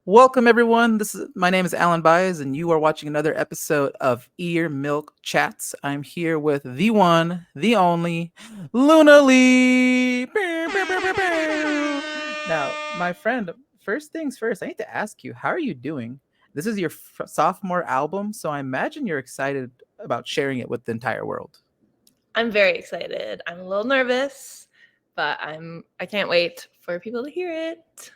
Welcome everyone. My name is Alan Baez, and you are watching another episode of EARMILK Chats. I'm here with the one, the only, Luna Lee. Now, my friend, first things first, I need to ask you, how are you doing? This is your sophomore album, so I imagine you're excited about sharing it with the entire world. I'm very excited. I'm a little nervous, but I can't wait for people to hear it.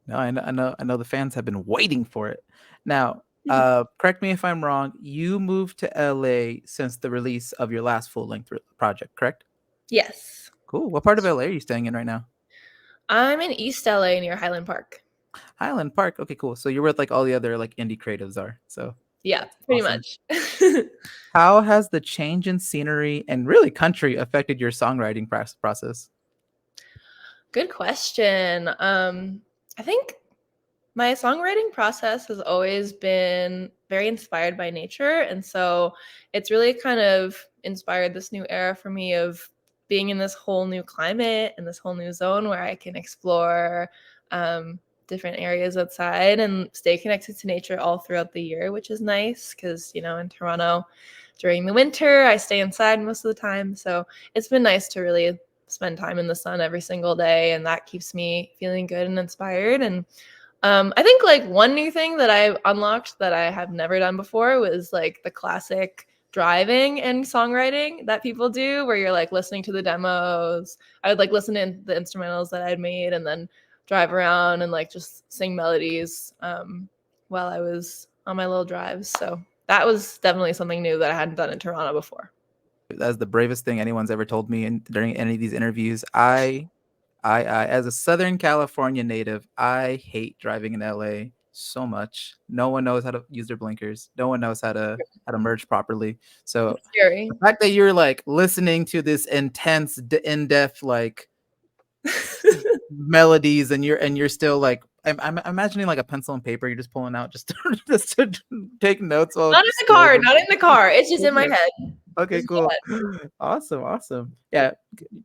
No, I know the fans have been waiting for it. Now, correct me if I'm wrong. You moved to LA since the release of your last full-length project, correct? Yes. Cool. What part of LA are you staying in right now? I'm in East LA near Highland Park. Highland Park. Okay, cool. So you're where like all the other like indie creatives are. So Yeah, that's pretty awesome. much. How has the change in scenery and really country affected your songwriting process? Good question. I think my songwriting process has always been very inspired by nature. And so it's really kind of inspired this new era for me of being in this whole new climate and this whole new zone where I can explore different areas outside and stay connected to nature all throughout the year, which is nice because, in Toronto during the winter, I stay inside most of the time. So it's been nice to really spend time in the sun every single day. And that keeps me feeling good and inspired. And I think like one new thing that I've unlocked that I have never done before was like the classic driving and songwriting that people do where you're like listening to the demos. I would like listen to the instrumentals that I'd made and then drive around and like just sing melodies while I was on my little drives. So that was definitely something new that I hadn't done in Toronto before. That's the bravest thing anyone's ever told me during any of these interviews. I, as a Southern California native, I hate driving in LA so much. No one knows how to use their blinkers. No one knows how to merge properly. So It's scary. the fact that you're like listening to this intense, in-depth like melodies, and you're still like, I'm imagining like a pencil and paper you're just pulling out just to, just to take notes while Not in the car, driving. not in the car. It's just in my Okay. head. Okay, Just cool. Awesome, awesome. Yeah,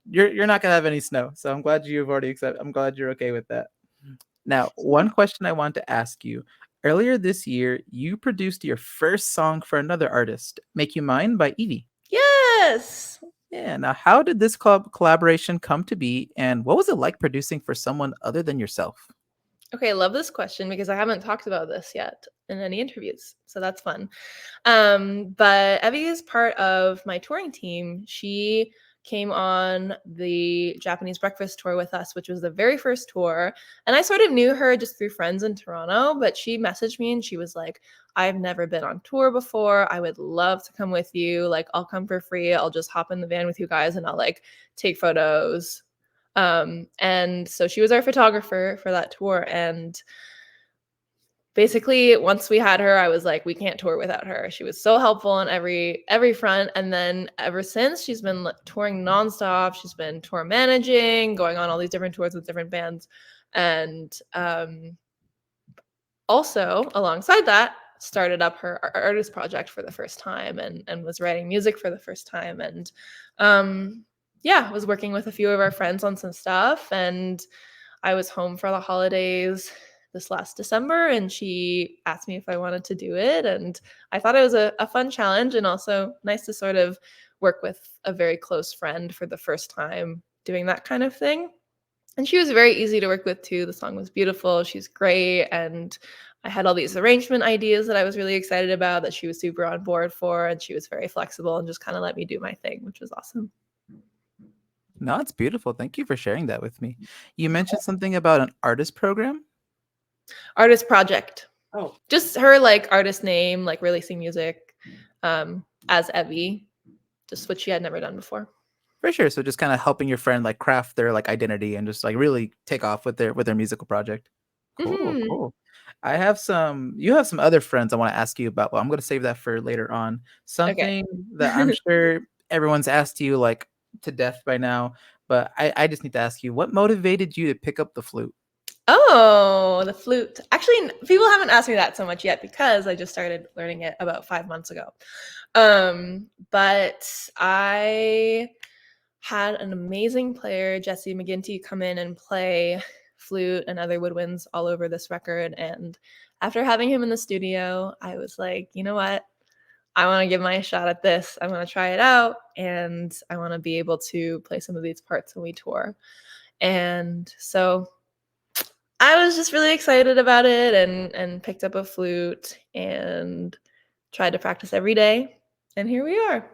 you're not gonna have any snow, so I'm glad you've already accepted. I'm glad you're okay with that. Now, one question I want to ask you. Earlier this year, you produced your first song for another artist, Make You Mine by Evie. Yes. Yeah, now how did this collaboration come to be, and what was it like producing for someone other than yourself? Okay, I love this question because I haven't talked about this yet in any interviews. So that's fun. But Evie is part of my touring team. She came on the Japanese breakfast tour with us, which was the very first tour. And I sort of knew her just through friends in Toronto, but she messaged me and she was like, I've never been on tour before. I would love to come with you. Like, I'll come for free. I'll just hop in the van with you guys and I'll like take photos. And so she was our photographer for that tour. And basically, once we had her, I was like, we can't tour without her. She was so helpful on every front. And then ever since, she's been touring nonstop. She's been tour managing, going on all these different tours with different bands, and also alongside that, started up her artist project for the first time and was writing music for the first time and yeah, was working with a few of our friends on some stuff. And I was home for the holidays this last December and she asked me if I wanted to do it. And I thought it was a fun challenge and also nice to sort of work with a very close friend for the first time doing that kind of thing. And she was very easy to work with too. The song was beautiful. She's great. And I had all these arrangement ideas that I was really excited about that she was super on board for. And she was very flexible and just kind of let me do my thing, which was awesome. No, it's beautiful. Thank you for sharing that with me. You mentioned something about an artist program. Artist project. Oh, Just her like artist name, like releasing music as Evie, just what she had never done before. for sure. So just kind of helping your friend like craft their like identity and just like really take off with their musical project. Cool, Mm-hmm. cool. You have some other friends I want to ask you about. Well, I'm going to save that for later on. Okay. Something that I'm sure everyone's asked you like to death by now, but I just need to ask you, what motivated you to pick up the flute? Oh, the flute. Actually, people haven't asked me that so much yet because I just started learning it about 5 months ago. But I had an amazing player, Jesse McGinty, come in and play flute and other woodwinds all over this record. And after having him in the studio, I was like, you know what? I want to give my shot at this. I want to try it out and I want to be able to play some of these parts when we tour. And so I was just really excited about it and picked up a flute and tried to practice every day. And here we are.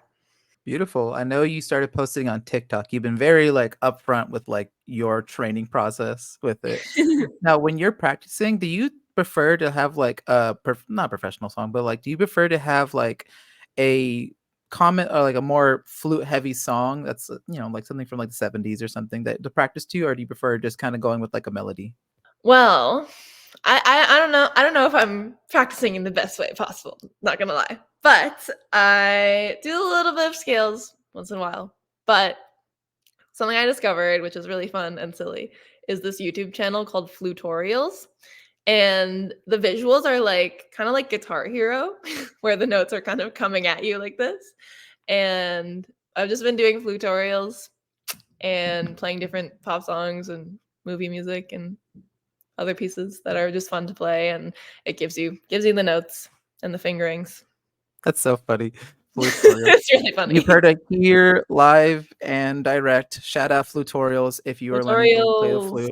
Beautiful. I know you started posting on TikTok. You've been very like upfront with like your training process with it. Now, when you're practicing, do you prefer to have like a not professional song, but like do you prefer to have like a comment or like a more flute heavy song that's like something from like the 70s or something that to practice to, or do you prefer just kind of going with like a melody? Well, I don't know. I don't know if I'm practicing in the best way possible. Not gonna lie, but I do a little bit of scales once in a while. But something I discovered, which is really fun and silly, is this YouTube channel called Flutorials. And the visuals are like kind of like Guitar Hero, where the notes are kind of coming at you like this. And I've just been doing flutorials and playing different pop songs and movie music and other pieces that are just fun to play, and it gives you the notes and the fingerings. That's so funny. Flutorial. It's really You've funny. heard it here live and direct. Shout out Flutorials if you are learning to play the Flutorials. flute.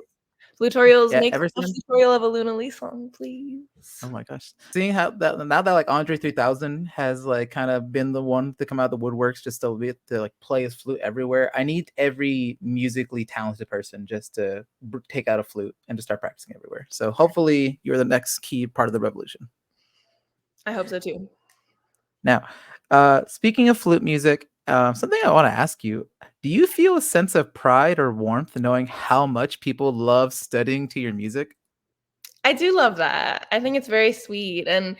Flutorials, Yeah, make ever a since tutorial of a Luna Lee song, please. oh my gosh. Seeing how that now that like Andre 3000 has like kind of been the one to come out of the woodworks just to like play his flute everywhere. I need every musically talented person just to take out a flute and to start practicing everywhere. So hopefully you're the next key part of the revolution. I hope so too. Now, speaking of flute music, something I want to ask you: do you feel a sense of pride or warmth knowing how much people love studying to your music? I do love that. I think it's very sweet. And,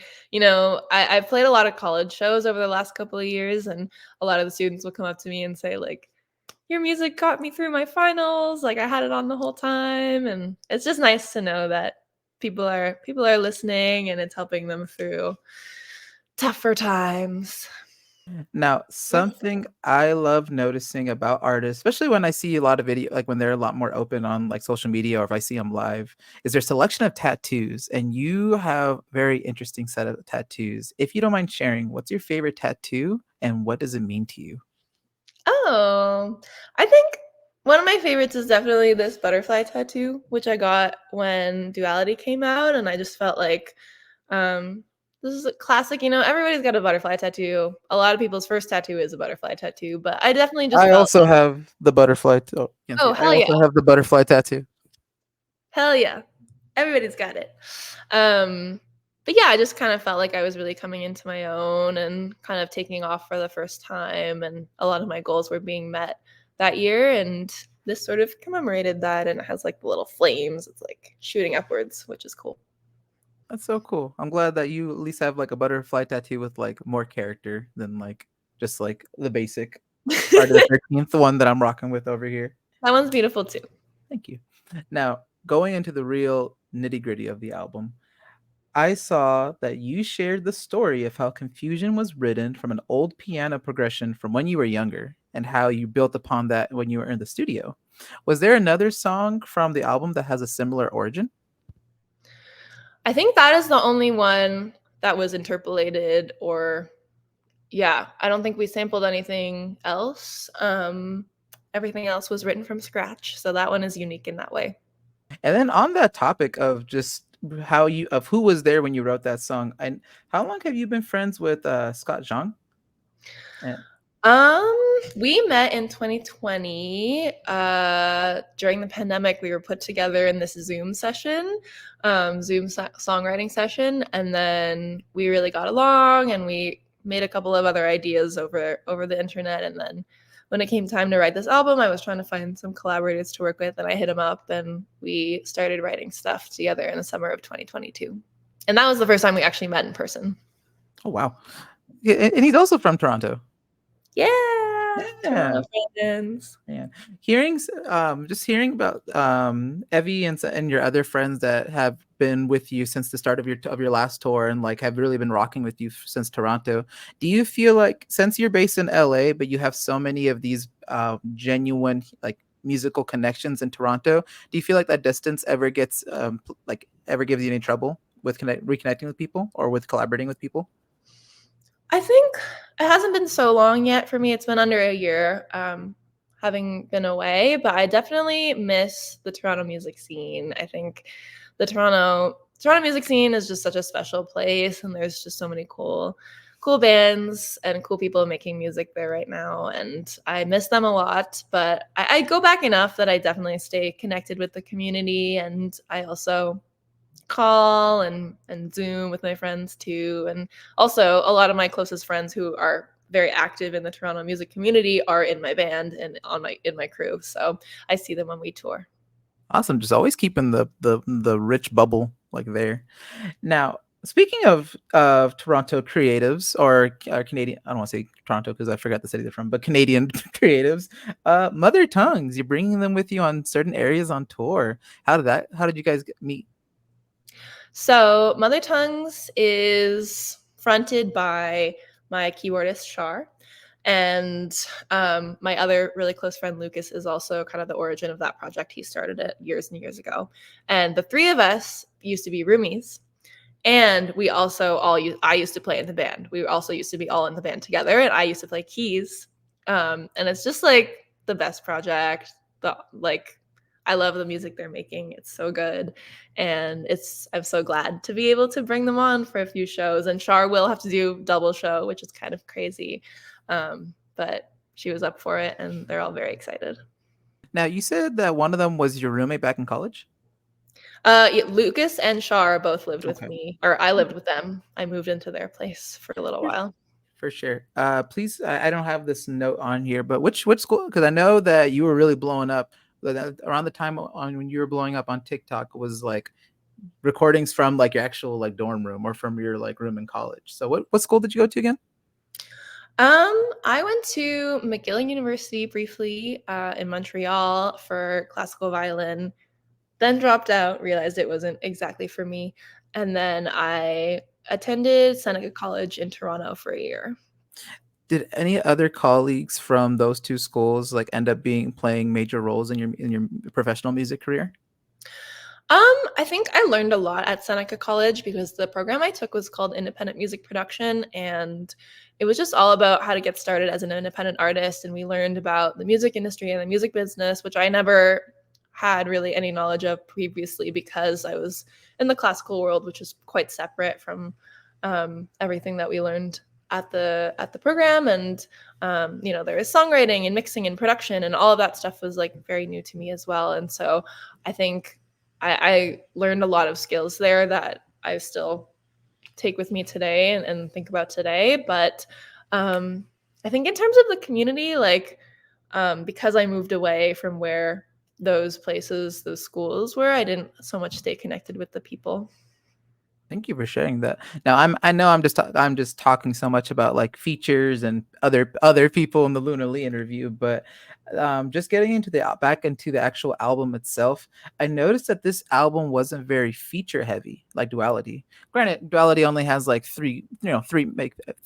I've played a lot of college shows over the last couple of years, and a lot of the students will come up to me and say, like, your music got me through my finals. Like I had it on the whole time. And it's just nice to know that people are listening and it's helping them through tougher times. Now, Yeah. something I love noticing about artists, especially when I see a lot of video, like when they're a lot more open on like social media or if I see them live, is their selection of tattoos. And you have very interesting set of tattoos. If you don't mind sharing, what's your favorite tattoo and what does it mean to you? Oh, I think one of my favorites is definitely this butterfly tattoo, which I got when Duality came out, and I just felt like this is a classic. Everybody's got a butterfly tattoo. A lot of people's first tattoo is a butterfly tattoo, but I definitely just I felt also have the butterfly. Oh, can't see oh it. I hell yeah, also have the butterfly tattoo. hell yeah, everybody's got it. Um, but yeah, I just kind of felt like I was really coming into my own and kind of taking off for the first time, and a lot of my goals were being met that year, and this sort of commemorated that, and it has like the little flames. It's like shooting upwards, which is cool. That's so cool. I'm glad that you at least have like a butterfly tattoo with like more character than like just like the basic Friday the 13th, the one that I'm rocking with over here. That one's beautiful too. Thank you. Now, going into the real nitty-gritty of the album, I saw that you shared the story of how Confusion was written from an old piano progression from when you were younger and how you built upon that when you were in the studio. Was there another song from the album that has a similar origin? I think that is the only one that was interpolated, or yeah, I don't think we sampled anything else. Everything else was written from scratch, so that one is unique in that way. And then on that topic of just how you of who was there when you wrote that song, and how long have you been friends with Scott Jung? And Um, we met in 2020. During the pandemic, we were put together in this Zoom session, songwriting session, and then we really got along, and we made a couple of other ideas over the internet. And then when it came time to write this album, I was trying to find some collaborators to work with, and I hit him up, and we started writing stuff together in the summer of 2022. And that was the first time we actually met in person. oh wow, yeah, and he's also from Toronto. Yeah, Yeah. Toronto friends. Yeah. Just hearing about Evie and your other friends that have been with you since the start of your last tour and like have really been rocking with you since Toronto. Do you feel like since you're based in LA, but you have so many of these genuine like musical connections in Toronto. Do you feel like that distance ever gets like ever gives you any trouble with reconnecting with people or with collaborating with people? I think it hasn't been so long yet for me. It's been under a year, having been away, but I definitely miss the Toronto music scene. I think the Toronto music scene is just such a special place, and there's just so many cool bands and cool people making music there right now, and I miss them a lot. But I go back enough that I definitely stay connected with the community, and I also call and Zoom with my friends too. And also a lot of my closest friends who are very active in the Toronto music community are in my band and on my in my crew. So I see them when we tour. Awesome. Just always keeping the rich bubble like there. Now, speaking of Toronto creatives or Canadian, I don't want to say Toronto because I forgot the city they're from, but Canadian creatives, Mother Tongues, you're bringing them with you on certain areas on tour. How did you guys meet? So Mother Tongues is fronted by my keyboardist Shar. And my other really close friend Lucas is also kind of the origin of that project. He started it years and years ago. And the three of us used to be roomies. And we also I used to play in the band. We also used to be all in the band together, and I used to play keys. And it's just like the best project. I love the music they're making. It's so good. And I'm so glad to be able to bring them on for a few shows. And Char will have to do double show, which is kind of crazy. But she was up for it, and they're all very excited. Now, you said that one of them was your roommate back in college. Yeah, Lucas and Char both lived with Okay. me, or I lived with them. I moved into their place for a little while. For sure. Please, I don't have this note on here, but which school? Because I know that you were really blowing up around the time on when you were blowing up on TikTok was like recordings from like your actual like dorm room or from your like room in college. So what school did you go to again? I went to McGill University briefly in Montreal for classical violin, then dropped out, realized it wasn't exactly for me, and then I attended Seneca College in Toronto for a year. Did any other colleagues from those two schools like end up being playing major roles in your professional music career? I think I learned a lot at Seneca College because the program I took was called Independent Music Production, and it was just all about how to get started as an independent artist. And we learned about the music industry and the music business, which I never had really any knowledge of previously because I was in the classical world, which is quite separate from everything that we learned at the program. And there is songwriting and mixing and production, and all of that stuff was like very new to me as well. And so I think I learned a lot of skills there that I still take with me today and think about today. But I think in terms of the community, because I moved away from where those places, those schools were, I didn't so much stay connected with the people. Thank you for sharing that. Now I know I'm just talking so much about like features and other people in the Luna Lee interview, but just getting into the back into the actual album itself, I noticed that this album wasn't very feature heavy like Duality. Granted, Duality only has like three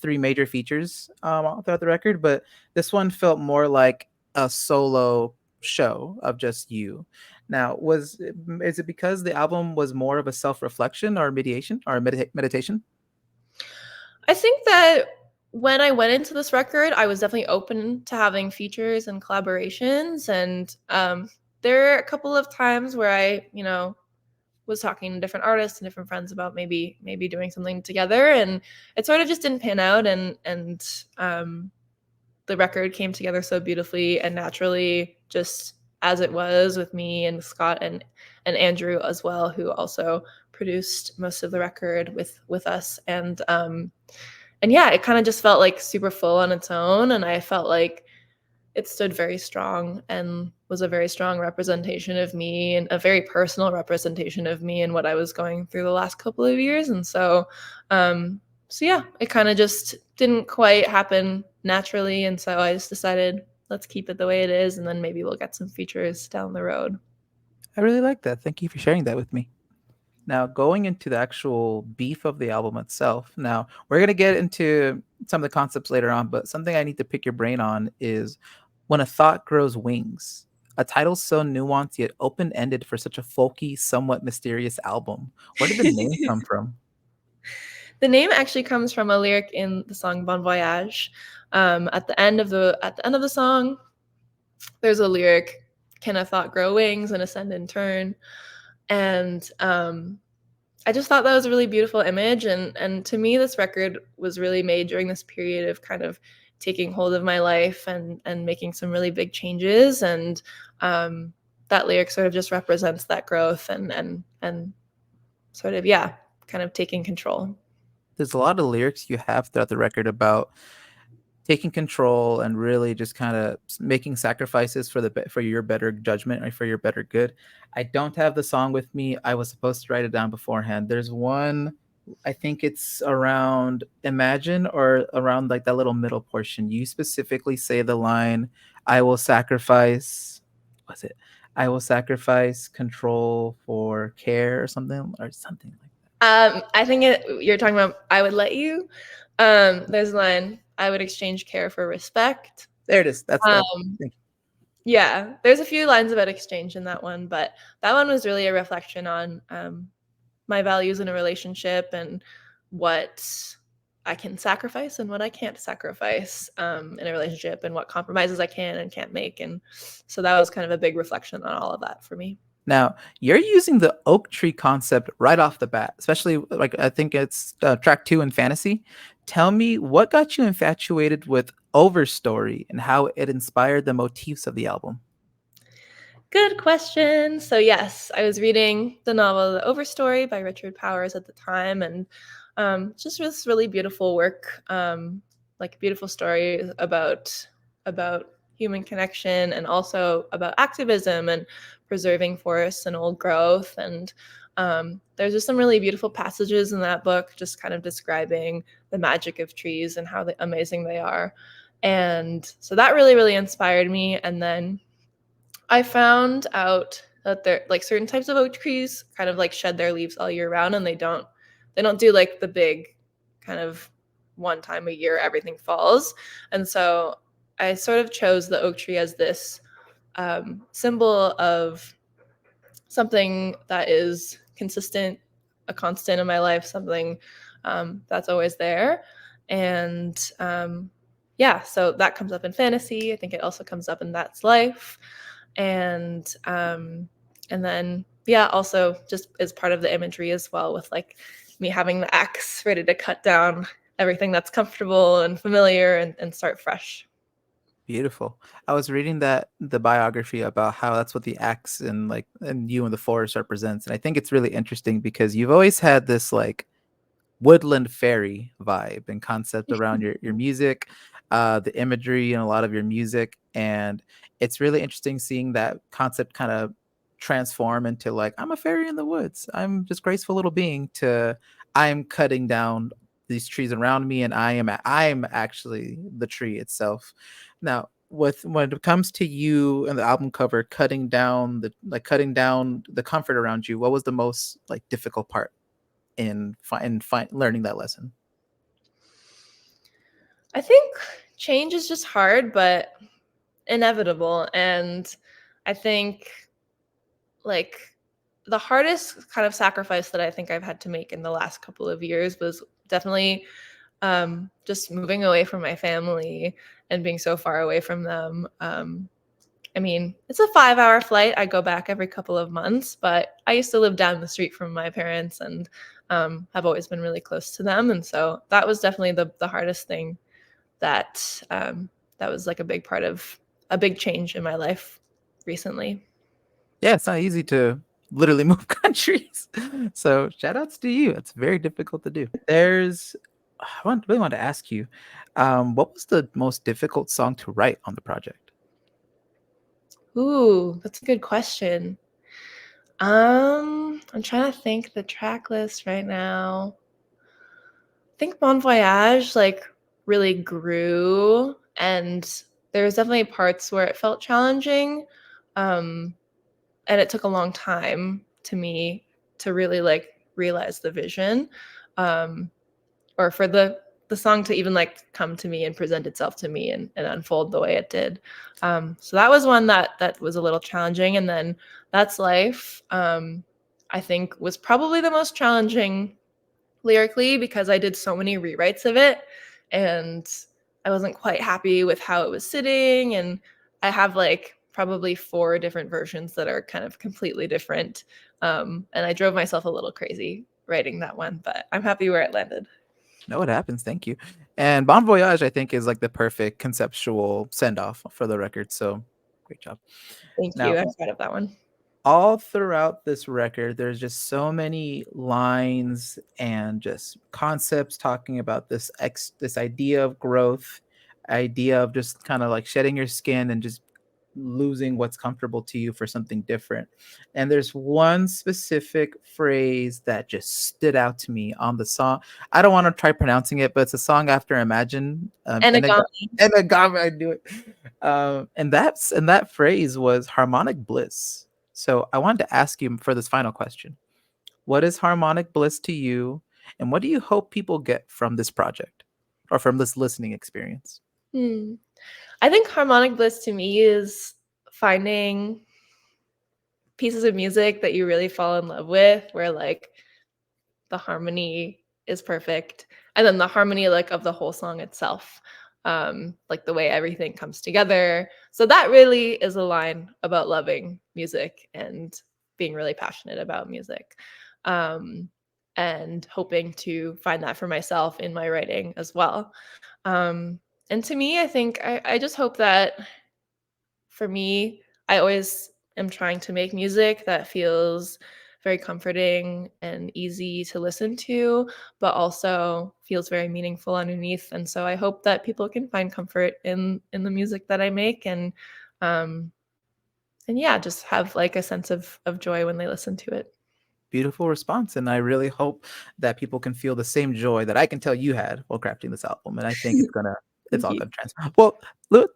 major features throughout the record, but this one felt more like a solo show of just you. Now, was is it because the album was more of a self-reflection or mediation or meditation? I think that when I went into this record, I was definitely open to having features and collaborations. And there are a couple of times where was talking to different artists and different friends about maybe doing something together, and it sort of just didn't pan out. And the record came together so beautifully and naturally, just as it was with me and Scott and Andrew as well, who also produced most of the record with us. And yeah, it kind of just felt like super full on its own, and I felt like it stood very strong and was a very strong representation of me and a very personal representation of me and what I was going through the last couple of years. And so yeah, it kind of just didn't quite happen naturally, and so I just decided let's keep it the way it is, and then maybe we'll get some features down the road. I really like that. Thank you for sharing that with me. Now, going into the actual beef of the album itself. Now, we're going to get into some of the concepts later on, but something I need to pick your brain on is when a thought grows wings. A title so nuanced yet open-ended for such a folky, somewhat mysterious album. Where did the name come from? The name actually comes from a lyric in the song Bon Voyage. At the end of the song, there's a lyric, "Can a thought grow wings and ascend in turn?" And I just thought that was a really beautiful image, and to me, this record was really made during this period of kind of taking hold of my life and making some really big changes, and that lyric sort of just represents that growth and sort of, yeah, kind of taking control. There's a lot of lyrics you have throughout the record about taking control and really just kind of making sacrifices for for your better judgment or for your better good. I don't have the song with me. I was supposed to write it down beforehand. There's one, I think it's around Imagine or around like that little middle portion. You specifically say the line, I will sacrifice, was it? I will sacrifice control for care or something like that. I think you're talking about "I Would Let You." There's a line, "I would exchange care for respect." There it is. That's that. Um, yeah, there's a few lines about exchange in that one, but that one was really a reflection on my values in a relationship and what I can sacrifice and what I can't sacrifice in a relationship, and what compromises I can and can't make. And so that was kind of a big reflection on all of that for me. Now, you're using the oak tree concept right off the bat, especially like I think it's track 2 in Fantasy. Tell me what got you infatuated with Overstory and how it inspired the motifs of the album. Good question. So yes, I was reading the novel The Overstory by Richard Powers at the time, and just this really beautiful work, like a beautiful story about human connection, and also about activism and preserving forests and old growth. And there's just some really beautiful passages in that book, just kind of describing the magic of trees and how amazing they are. And so that really, really inspired me. And then I found out that there, like, certain types of oak trees kind of like shed their leaves all year round, and they don't do like the big kind of one time a year everything falls. And so I sort of chose the oak tree as this symbol of something that is consistent, a constant in my life, something that's always there. And yeah, so that comes up in fantasy. I think it also comes up in That's Life. And then yeah, also just as part of the imagery as well, with like me having the axe ready to cut down everything that's comfortable and familiar, and start fresh. Beautiful. I was reading that the biography about how that's what the axe and you in the forest represents, and I think it's really interesting because you've always had this like woodland fairy vibe and concept around your music, the imagery and a lot of your music, and it's really interesting seeing that concept kind of transform into like I'm a fairy in the woods. I'm just graceful little being to I'm cutting down these trees around me and I am actually the tree itself. Now, with when it comes to you and the album cover cutting down the comfort around you, what was the most like difficult part learning that lesson? I think change is just hard, but inevitable. And I think, like, the hardest kind of sacrifice that I think I've had to make in the last couple of years was definitely just moving away from my family and being so far away from them. I mean, it's a 5-hour flight. I go back every couple of months, but I used to live down the street from my parents, and have always been really close to them. And so that was definitely the hardest thing, that was like a big part of a big change in my life recently. Yeah, it's not easy to literally move countries. So shout outs to you. It's very difficult to do. Really want to ask you, what was the most difficult song to write on the project? Ooh, that's a good question. I'm trying to think the track list right now. I think Bon Voyage like really grew, and there was definitely parts where it felt challenging. Um, and it took a long time to me to really like realize the vision. Um, or for the the song to even like come to me and present itself to me and unfold the way it did. So that was one that was a little challenging. And then That's Life, I think was probably the most challenging lyrically because I did so many rewrites of it and I wasn't quite happy with how it was sitting. And I have like probably 4 different versions that are kind of completely different. And I drove myself a little crazy writing that one, but I'm happy where it landed. No, it happens. Thank you. And Bon Voyage, I think, is like the perfect conceptual send off for the record. So great job. Thank you. Now, I'm proud of that one. all throughout this record, there's just so many lines and just concepts talking about this idea of growth, idea of just kind of like shedding your skin and just losing what's comfortable to you for something different. And there's one specific phrase that just stood out to me on the song. I don't want to try pronouncing it, but it's a song after Imagine. Enagami. Enagami, I do it. And that phrase was harmonic bliss. So I wanted to ask you for this final question. What is harmonic bliss to you? And what do you hope people get from this project or from this listening experience? Hmm. I think harmonic bliss to me is finding pieces of music that you really fall in love with, where like the harmony is perfect, and then the harmony like of the whole song itself, like the way everything comes together. So that really is a line about loving music and being really passionate about music, um, and hoping to find that for myself in my writing as well. Um, and to me, I think I just hope that for me, I always am trying to make music that feels very comforting and easy to listen to, but also feels very meaningful underneath. And so I hope that people can find comfort in the music that I make, um and yeah, just have like a sense of joy when they listen to it. Beautiful response, and I really hope that people can feel the same joy that I can tell you had while crafting this album, and I think it's Thank all you. gonna transfer. Well,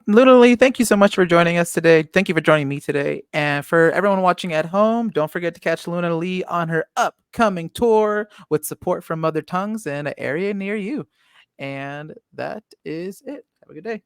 literally, thank you so much for joining us today. Thank you for joining me today, and for everyone watching at home, don't forget to catch Luna Lee on her upcoming tour with support from Mother Tongues in an area near you. And that is it. Have a good day.